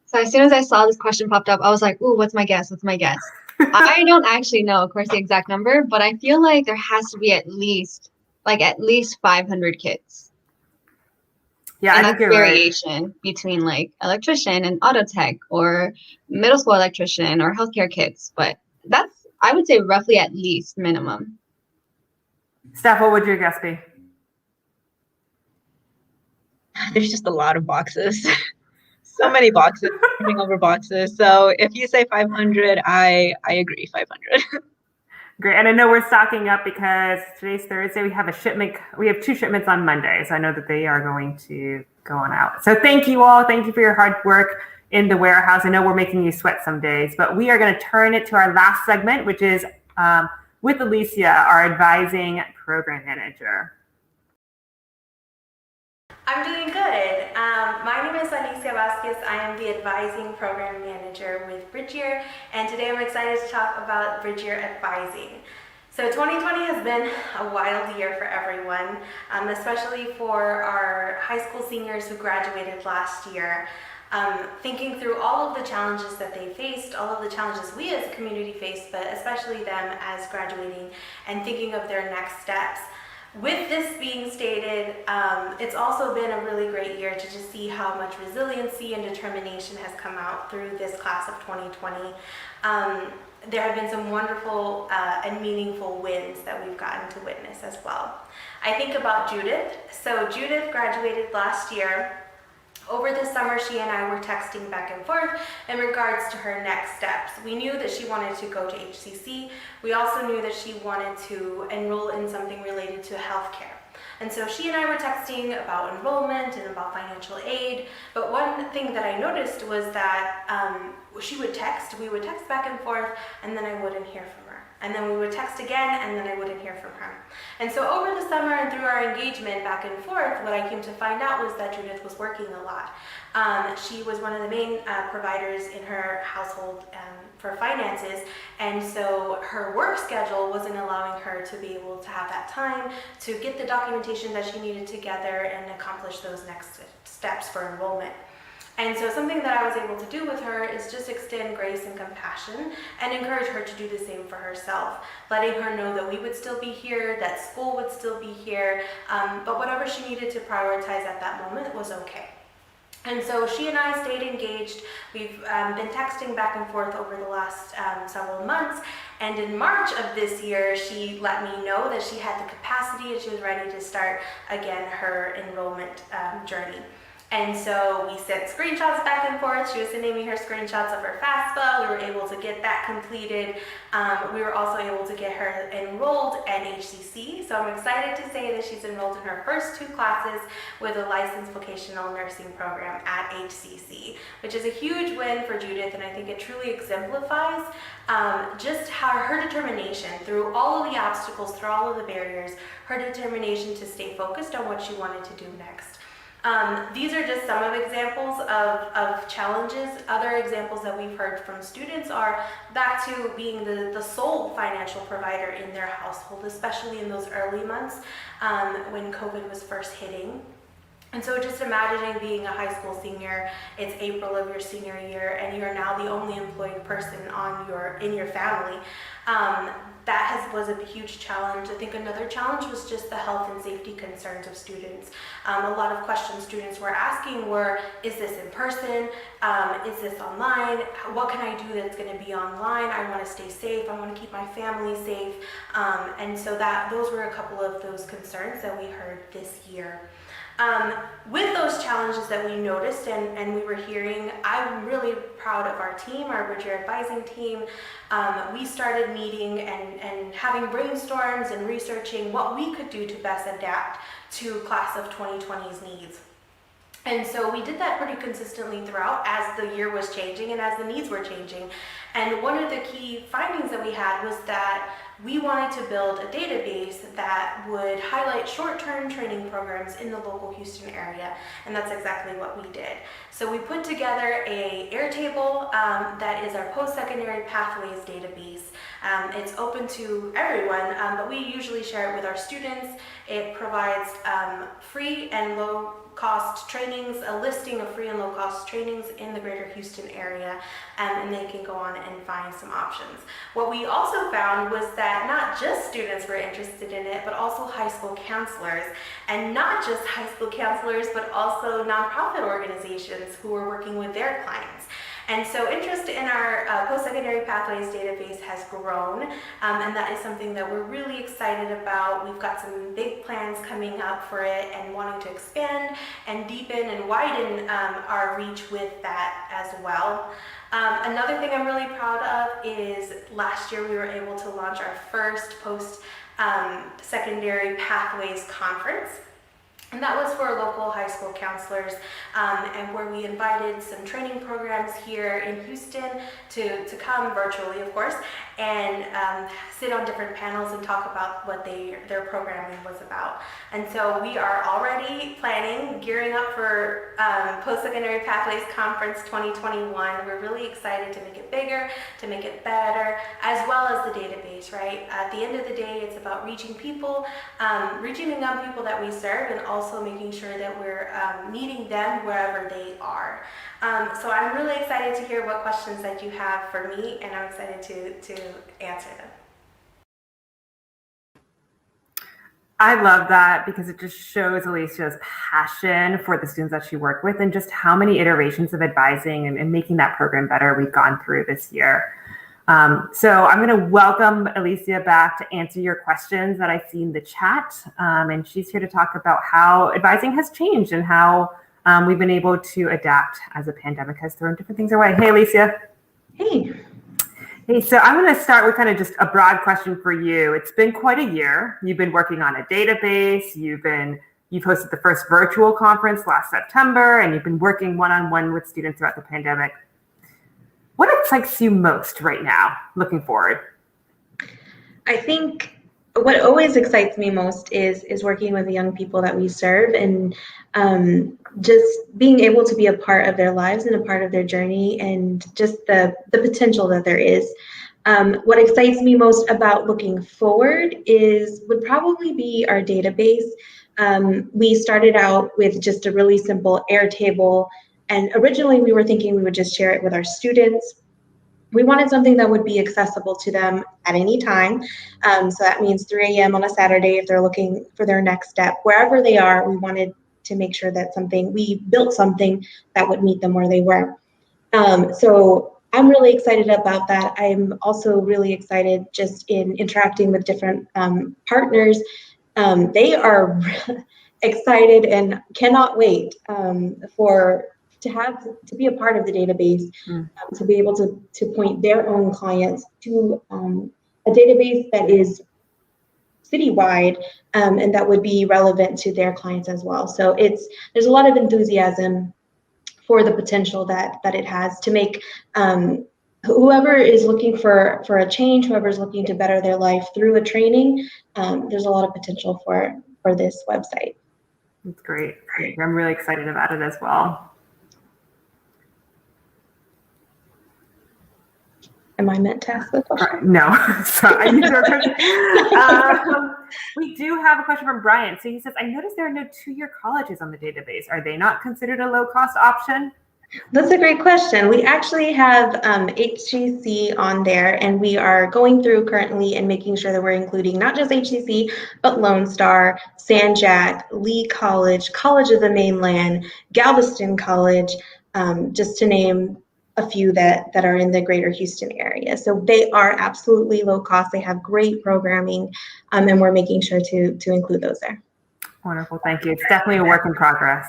So as soon as I saw this question popped up, I was like, ooh, what's my guess? What's my guess? I don't actually know, of course, the exact number, but I feel like there has to be at least 500 kits. Yeah, and I that's think you're variation right. between like electrician and auto tech or middle school electrician or healthcare kits. But that's, I would say, roughly at least minimum. Steph, what would your guess be? There's just a lot of boxes. So many boxes, turning over boxes. So if you say 500, I agree, 500. Great, and I know we're stocking up because today's Thursday. We have 2 shipments on Monday, so I know that they are going to going out. So thank you all. Thank you for your hard work in the warehouse. I know we're making you sweat some days, but we are going to turn it to our last segment, which is with Alicia, our advising program manager. I'm doing good. My name is Alicia Vasquez. I am the advising program manager with BridgeYear, and today I'm excited to talk about BridgeYear advising. So 2020 has been a wild year for everyone, especially for our high school seniors who graduated last year. Thinking through all of the challenges that they faced, all of the challenges we as a community faced, but especially them as graduating, and thinking of their next steps. With this being stated, it's also been a really great year to just see how much resiliency and determination has come out through this class of 2020. There have been some wonderful and meaningful wins that we've gotten to witness as well. I think about Judith. So Judith graduated last year. Over the summer, she and I were texting back and forth in regards to her next steps. We knew that she wanted to go to HCC. We also knew that she wanted to enroll in something related to healthcare. And so she and I were texting about enrollment and about financial aid. But one thing that I noticed was that we would text back and forth, and then I wouldn't hear from her. And then we would text again, and then I wouldn't hear from her. And so over the summer and through our engagement back and forth, what I came to find out was that Judith was working a lot. She was one of the main providers in her household for finances, and so her work schedule wasn't allowing her to be able to have that time to get the documentation that she needed together and accomplish those next steps for enrollment. And so something that I was able to do with her is just extend grace and compassion and encourage her to do the same for herself, letting her know that we would still be here, that school would still be here, but whatever she needed to prioritize at that moment was okay. And so she and I stayed engaged. We've been texting back and forth over the last several months. And in March of this year, she let me know that she had the capacity and she was ready to start again her enrollment journey. And so we sent screenshots back and forth. She was sending me her screenshots of her FAFSA. We were able to get that completed. We were also able to get her enrolled at HCC. So I'm excited to say that she's enrolled in her first 2 classes with a licensed vocational nursing program at HCC, which is a huge win for Judith. And I think it truly exemplifies just how her determination through all of the obstacles, through all of the barriers, her determination to stay focused on what she wanted to do next. These are just some of examples of challenges. Other examples that we've heard from students are back to being the sole financial provider in their household, especially in those early months when COVID was first hitting. And so just imagining being a high school senior, it's April of your senior year, and you're now the only employed person in your family. That was a huge challenge. I think another challenge was just the health and safety concerns of students. A lot of questions students were asking were, is this in person? Is this online? What can I do that's going to be online? I want to stay safe. I want to keep my family safe. And so those were a couple of those concerns that we heard this year. With those challenges that we noticed and we were hearing, I'm really proud of our team, our BridgeYear advising team. We started meeting and having brainstorms and researching what we could do to best adapt to class of 2020's needs. And so we did that pretty consistently throughout as the year was changing and as the needs were changing. And one of the key findings that we had was that we wanted to build a database that would highlight short-term training programs in the local Houston area, and that's exactly what we did. So we put together a Airtable that is our post-secondary pathways database. It's open to everyone, but we usually share it with our students. It provides free and low-cost trainings, a listing of free and low-cost trainings in the greater Houston area, and they can go on and find some options. What we also found was that not just students were interested in it, but also high school counselors, and not just high school counselors, but also nonprofit organizations who were working with their clients. And so interest in our post-secondary pathways database has grown, and that is something that we're really excited about. We've got some big plans coming up for it and wanting to expand and deepen and widen our reach with that as well. Another thing I'm really proud of is last year we were able to launch our first post-secondary pathways conference. And that was for local high school counselors, and where we invited some training programs here in Houston to come virtually, of course, and sit on different panels and talk about what their programming was about. And so we are already planning, gearing up for Post-Secondary Pathways Conference 2021. We're really excited to make it bigger, to make it better, as well as the database, right? At the end of the day, it's about reaching people, reaching the young people that we serve, and also making sure that we're meeting them wherever they are. So I'm really excited to hear what questions that you have for me, and I'm excited to answer them. I love that because it just shows Alicia's passion for the students that she worked with and just how many iterations of advising and making that program better we've gone through this year. So I'm going to welcome Alicia back to answer your questions that I see in the chat. And she's here to talk about how advising has changed and how we've been able to adapt as the pandemic has thrown different things our way. Hey, Alicia. Hey. Hey, so I'm going to start with kind of just a broad question for you. It's been quite a year. You've been working on a database. You've hosted the first virtual conference last September, and you've been working one-on-one with students throughout the pandemic. What excites you most right now, looking forward? I think what always excites me most is working with the young people that we serve, and just being able to be a part of their lives and a part of their journey, and just the potential that there is. What excites me most about looking forward would probably be our database. We started out with just a really simple Airtable, and originally we were thinking we would just share it with our students. We wanted something that would be accessible to them at any time. So that means 3 a.m. on a Saturday if they're looking for their next step. Wherever they are, we wanted to make sure that we built something that would meet them where they were. So I'm really excited about that. I'm also really excited just in interacting with different partners. They are excited and cannot wait to be a part of the database, to be able to point their own clients to a database that is citywide, and that would be relevant to their clients as well. So there's a lot of enthusiasm for the potential that it has to make whoever is looking for a change, whoever's looking to better their life through a training, there's a lot of potential for this website. That's great. I'm really excited about it as well. Am I meant to ask the question? No, sorry. We do have a question from Brian. So he says, I noticed there are no 2-year colleges on the database. Are they not considered a low-cost option? That's a great question. We actually have HCC on there, and we are going through currently and making sure that we're including not just HCC, but Lone Star, San Jac, Lee College, College of the Mainland, Galveston College, just to name a few that are in the greater Houston area. So they are absolutely low cost. They have great programming, and we're making sure to include those there. Wonderful, thank you. It's definitely a work in progress.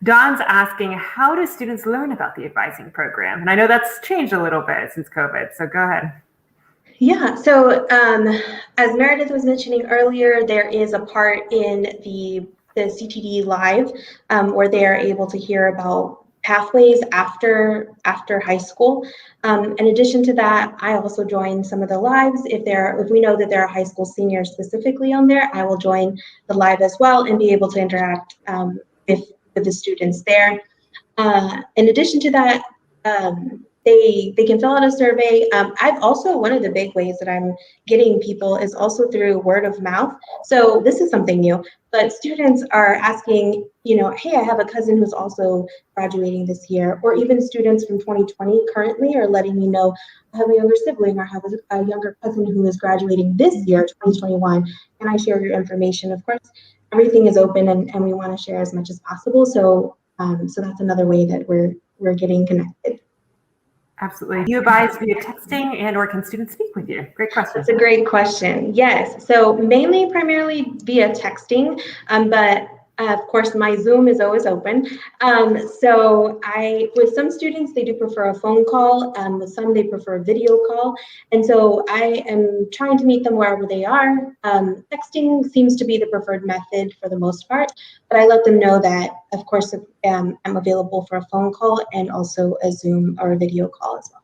Don's asking, how do students learn about the advising program? And I know that's changed a little bit since COVID, so go ahead. Yeah, so as Meredith was mentioning earlier, there is a part in the CTD Live where they are able to hear about pathways after high school. In addition to that, I also join some of the lives. If we know that there are high school seniors specifically on there, I will join the live as well and be able to interact with the students there. In addition to that, they can fill out a survey. I've also, one of the big ways that I'm getting people is also through word of mouth. So this is something new, but students are asking, hey, I have a cousin who's also graduating this year, or even students from 2020 currently are letting me know, I have a younger sibling or have a younger cousin who is graduating this year, 2021. Can I share your information? Of course, everything is open and we want to share as much as possible. So that's another way that we're getting connected. Absolutely. Do you advise via texting or can students speak with you? Great question. That's a great question. Yes. So primarily via texting, but Of course, my Zoom is always open. With some students, they do prefer a phone call. With some, they prefer a video call. And so I am trying to meet them wherever they are. Texting seems to be the preferred method for the most part, but I let them know that, of course, I'm available for a phone call and also a Zoom or a video call as well.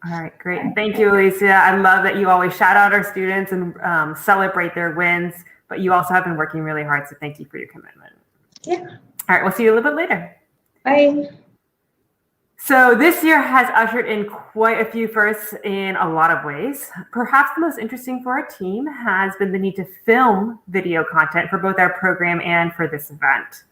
All right, great. Thank you, Alicia. I love that you always shout out our students and celebrate their wins, but you also have been working really hard, so thank you for your commitment. Yeah. All right, we'll see you a little bit later. Bye. So this year has ushered in quite a few firsts in a lot of ways. Perhaps the most interesting for our team has been the need to film video content for both our program and for this event.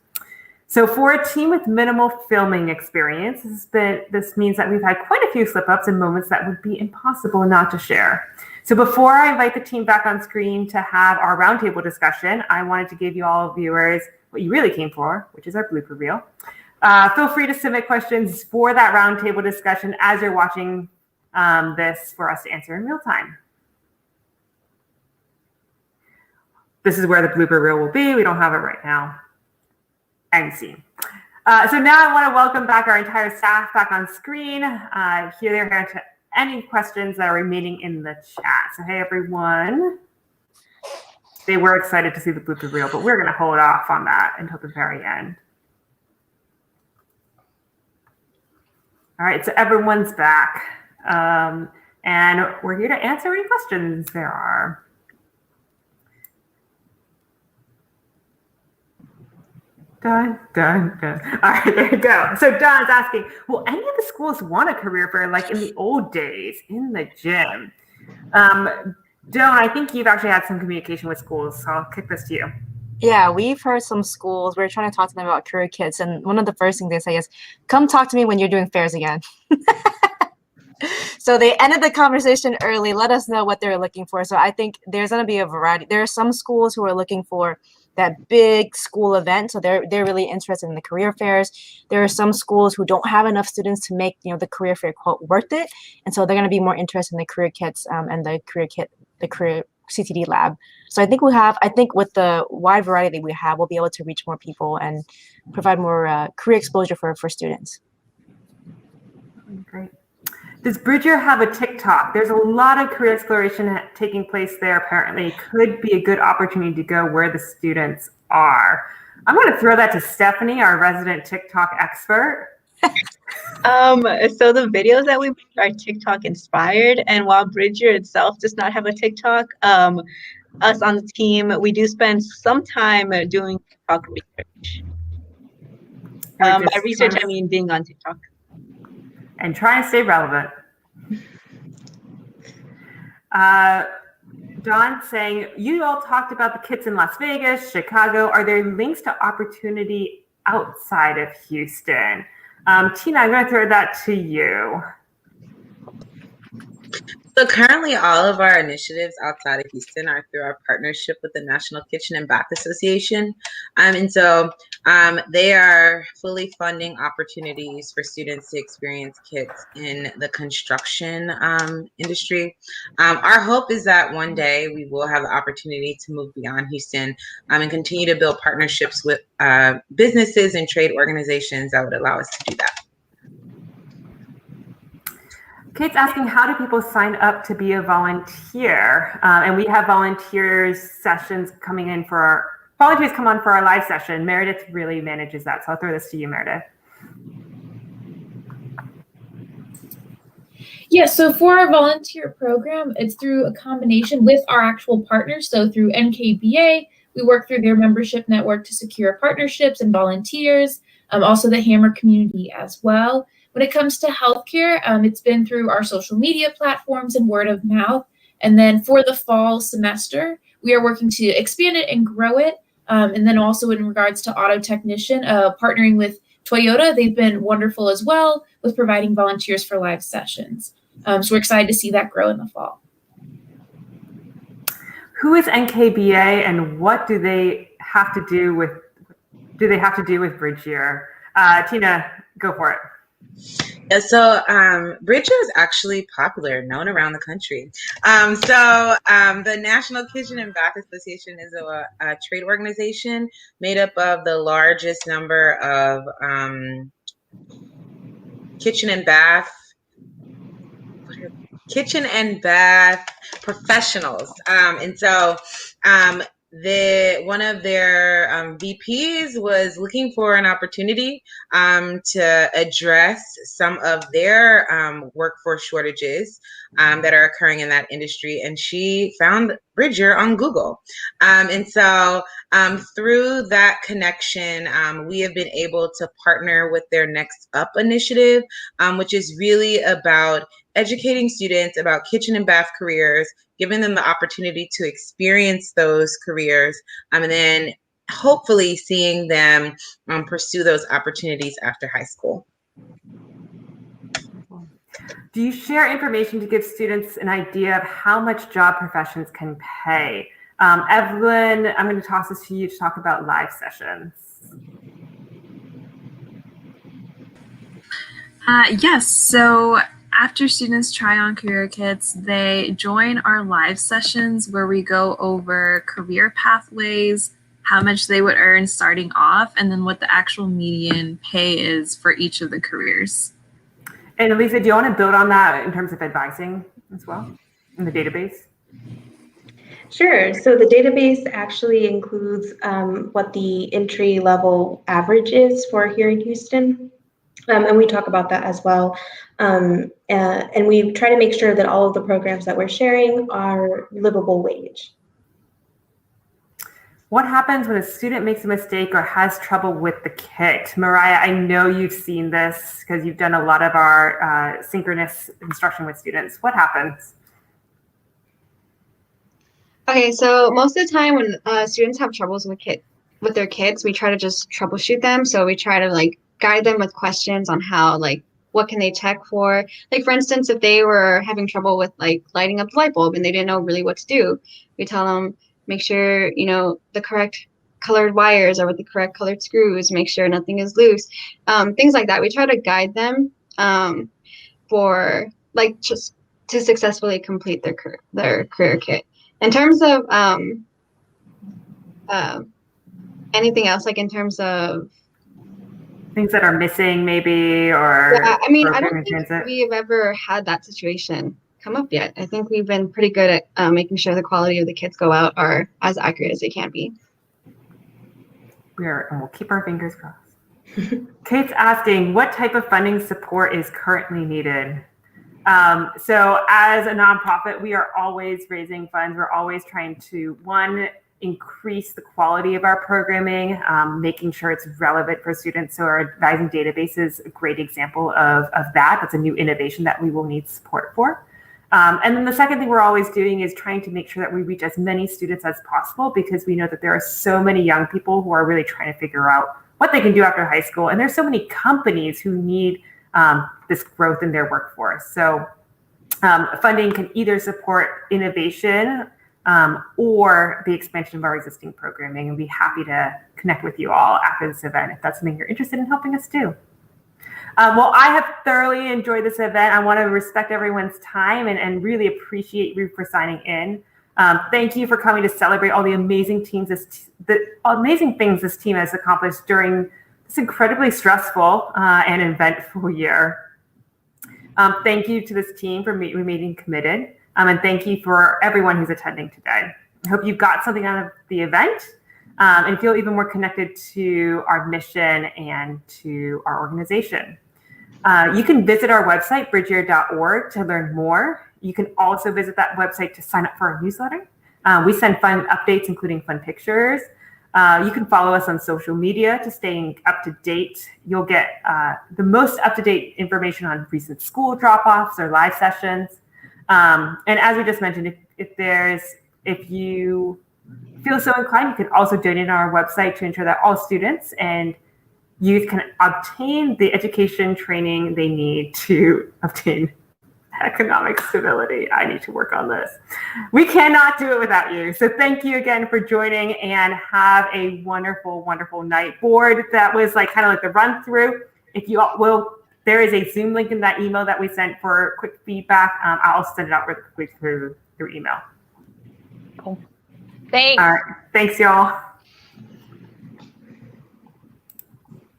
So for a team with minimal filming experience, this means that we've had quite a few slip-ups and moments that would be impossible not to share. So before I invite the team back on screen to have our roundtable discussion, I wanted to give you all viewers what you really came for, which is our blooper reel. Feel free to submit questions for that roundtable discussion as you're watching this for us to answer in real time. This is where the blooper reel will be. We don't have it right now. And scene. So now I want to welcome back our entire staff back on screen. Here they're here to any questions that are remaining in the chat. So hey everyone. They were excited to see the blooper reel, but we're going to hold off on that until the very end. All right, so everyone's back. And we're here to answer any questions there are. Done. All right, there you go. So Don's asking, will any of the schools want a career fair like in the old days in the gym? Don, I think you've actually had some communication with schools, so I'll kick this to you. Yeah, we've heard some schools, we're trying to talk to them about career kits, and one of the first things they say is, come talk to me when you're doing fairs again. So they ended the conversation early, let us know what they're looking for. So I think there's going to be a variety. There are some schools who are looking for that big school event, so they're really interested in the career fairs. There are some schools who don't have enough students to make the career fair quote worth it, and so they're going to be more interested in the career kits and the career CTD lab. So I think with the wide variety that we have, we'll be able to reach more people and provide more career exposure for students. Great. Does BridgeYear have a TikTok? There's a lot of career exploration taking place there. Apparently, could be a good opportunity to go where the students are. I'm going to throw that to Stephanie, our resident TikTok expert. So the videos that we make are TikTok inspired, and while BridgeYear itself does not have a TikTok, us on the team, we do spend some time doing TikTok research. By research, I mean being on TikTok. And try and stay relevant. Don saying, you all talked about the kits in Las Vegas, Chicago. Are there links to opportunity outside of Houston? Tina, I'm going to throw that to you. So currently all of our initiatives outside of Houston are through our partnership with the National Kitchen and Bath Association. And so they are fully funding opportunities for students to experience kits in the construction industry. Our hope is that one day we will have the opportunity to move beyond Houston and continue to build partnerships with businesses and trade organizations that would allow us to do that. Kate's asking, how do people sign up to be a volunteer? And we have volunteers sessions coming in volunteers come on for our live session. Meredith really manages that. So I'll throw this to you, Meredith. Yeah, so for our volunteer program, it's through a combination with our actual partners. So through NKBA, we work through their membership network to secure partnerships and volunteers, also the Hammer community as well. When it comes to healthcare, it's been through our social media platforms and word of mouth. And then for the fall semester, we are working to expand it and grow it. And then also in regards to auto technician, partnering with Toyota, they've been wonderful as well with providing volunteers for live sessions. So we're excited to see that grow in the fall. Who is NKBA and what do they have to do with BridgeYear? Tina, go for it. Yeah, so BridgeYear is actually popular, known around the country. The National Kitchen and Bath Association is a trade organization made up of the largest number of kitchen and bath professionals. The one of their VPs was looking for an opportunity to address some of their workforce shortages that are occurring in that industry, and she found BridgeYear on Google. Through that connection, we have been able to partner with their Next Up initiative, which is really about educating students about kitchen and bath careers, giving them the opportunity to experience those careers, and then hopefully seeing them pursue those opportunities after high school. Do you share information to give students an idea of how much job professions can pay? Evelyn, I'm going to toss this to you to talk about live sessions. Yes, so after students try on career kits, they join our live sessions where we go over career pathways, how much they would earn starting off, and then what the actual median pay is for each of the careers. And Elisa, do you want to build on that in terms of advising as well in the database? Sure. So the database actually includes what the entry level average is for here in Houston. And we talk about that as well. And we try to make sure that all of the programs that we're sharing are livable wage. What happens when a student makes a mistake or has trouble with the kit? Mariah, I know you've seen this because you've done a lot of our synchronous instruction with students. What happens? Okay, so most of the time when students have troubles with their kits, we try to just troubleshoot them. So we try to like guide them with questions on how, like, what can they check for? Like, for instance, if they were having trouble with like lighting up the light bulb and they didn't know really what to do, we tell them, make sure, you know, the correct colored wires are with the correct colored screws, make sure nothing is loose, things like that. We try to guide them for like just to successfully complete their career kit. In terms of anything else, like in terms of things that are missing maybe, or yeah, I mean, I don't think we've ever had that situation come up yet. I think we've been pretty good at making sure the quality of the kits go out are as accurate as they can be. And we'll keep our fingers crossed. Kate's asking, what type of funding support is currently needed? So as a nonprofit, we are always raising funds. We're always trying to, one, increase the quality of our programming, making sure it's relevant for students. So our advising database is a great example of that. That's a new innovation that we will need support for. And then the second thing we're always doing is trying to make sure that we reach as many students as possible, because we know that there are so many young people who are really trying to figure out what they can do after high school. And there's so many companies who need this growth in their workforce. So funding can either support innovation or the expansion of our existing programming. And be happy to connect with you all after this event if that's something you're interested in helping us do. Well, I have thoroughly enjoyed this event. I want to respect everyone's time and really appreciate you for signing in. Thank you for coming to celebrate all the amazing things this team has accomplished during this incredibly stressful and eventful year. Thank you to this team for remaining committed. And thank you for everyone who's attending today. I hope you got something out of the event and feel even more connected to our mission and to our organization. You can visit our website, BridgeYear.org, to learn more. You can also visit that website to sign up for our newsletter. We send fun updates, including fun pictures. You can follow us on social media to stay up to date. You'll get the most up-to-date information on recent school drop-offs or live sessions. And as we just mentioned, if you feel so inclined, you can also donate on our website to ensure that all students and youth can obtain the education training they need to obtain economic stability. I need to work on this. We cannot do it without you. So thank you again for joining, and have a wonderful, wonderful night. Board, that was like kind of like the run through. If you all will, there is a Zoom link in that email that we sent for quick feedback. I'll send it out really quickly through email. Cool. Thanks. All right. Thanks, y'all.